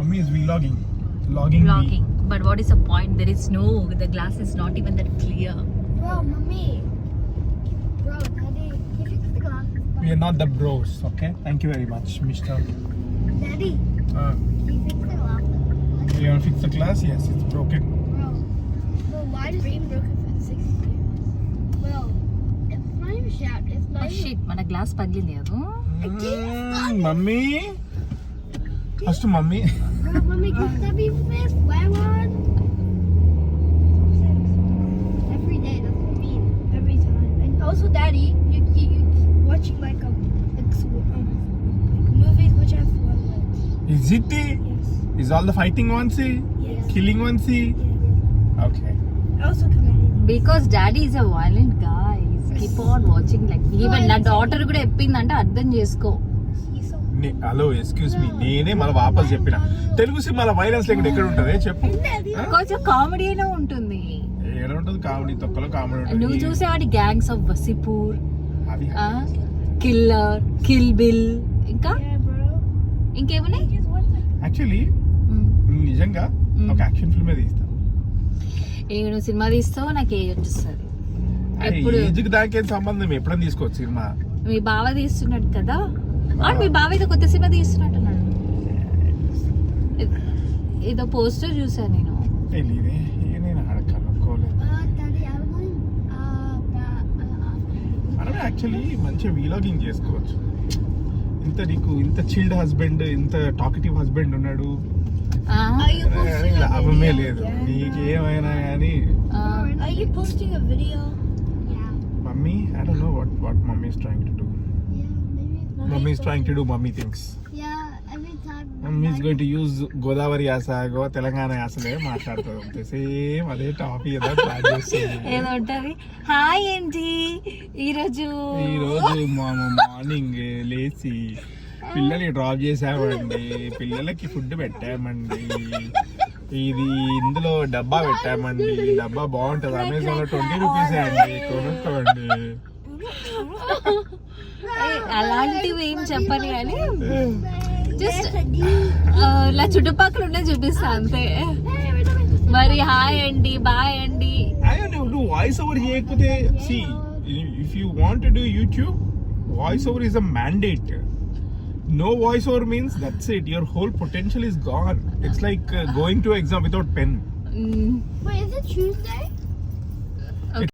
Mummy is vlogging. Logging. But what is the point? There is no. The glass is not even that clear. Bro, mommy. Bro, daddy, he fixed the glass. We are not the bros, okay? Thank you very much, Mister. Daddy, he fixed the glass. You want to fix the glass? Yes, it's broken. Bro, why does it broken for 6 years? Well, it's not even shattered. It's not Oh even... shit, మన glass పగిలింది అది. Mummy. First, Mummy. Bro, mommy, can that be fixed? Why one? Every day, that's what I mean. Every time. And also, daddy, you watching like movies which have words. Is it? Yes. Is all the fighting one see? Yes. Killing one see? Yes. Okay. Also committed. Because daddy is a violent guy. Keep on watching like even నా daughter కూడా చెప్పిందంటే అర్థం చేసుకో. He's so... hello excuse me, నేనే మళ్ళీ వాపస్ చెప్పిన తెలుగు సినిమాల వైలెన్స్ లేకుండా ఎక్కడ ఉంటది చెప్పు. కొంచెం కామెడీ అయినా ఉంటుంది. ఏడ ఉంటుంది కామెడీ, తొక్కలో కామెడీ ఉంటుంది. నువ్వు చూసేవాడి గ్యాంగ్స్ ఆఫ్ వసీపూర్, అది కిల్లర్, కిల్ బిల్, ఇంకా Yeah, bro. ఇంకేమున్నాయి? Just one thing. యాక్చువల్లీ నిజంగా ఒక యాక్షన్ ఫిల్మే తీస్తాను. నువ్వు సినిమా తీస్తావు నాకు ఏజ్ వస్తుంది. ఎప్పుడు ఏజ్కి దాకేం సంబంధం, ఎప్పుడైనా తీసుకోవచ్చు సినిమా. మీ బావ తీస్తున్నాడు కదా, మీ బావ ఏదో కొత్త సినిమా తీస్తున్నట్టున్నాడు. ఏదో పోస్టర్ చూసాను నేను. తెలియదే, నేను అడగనుకోలేదు. Daddy, I was going... మనం యాక్చువల్లీ మంచిగా వీలాగింగ్ చేసుకోవచ్చు. నీకు ఇంత చిల్డ్ హస్బెండ్, ఇంత టాకిటివ్ హస్బెండ్ ఉన్నాడు, లాభమే లేదు. నీకేమైనా కానీ Are you posting a video? Yeah. Mummy, I don't know what mommy is trying to do. Yeah, maybe. Mommy is trying to do mommy things. Yeah, every time. Mommy is going to use Godavari యాస, తెలంగాణ యాసలే మాట్లాడుతుంది. Same అదే topic ఏదో plan చేస్తుంది. ఏదో ఉంటది. Hi ఏంటి ఈరోజు morning లేచి పిల్లల్ని డ్రాప్ చేసామండి, పిల్లలకి ఫుడ్ పెట్టామండి, ఇది ఇందులో డబ్బా పెట్టామండి, డబ్బా బాగుంటది, అమెజాన్ లో 20 రూపీస్ అండి, కొనుక్కోండి. అలాంటివి ఏం చెప్పని కానీ జస్ట్ ఇలా చుట్టుపక్కల ఉండే చూపిస్తా అంతే. మరి హాయ్ అండి, బాయ్ అండి. నువ్వు వాయిస్ ఓవర్ చేయకపోతే, see if you want to do YouTube, voice over is a mandate. No voice over means that's it. Your whole potential is gone. It's like going to exam without pen. Wait, is it Tuesday?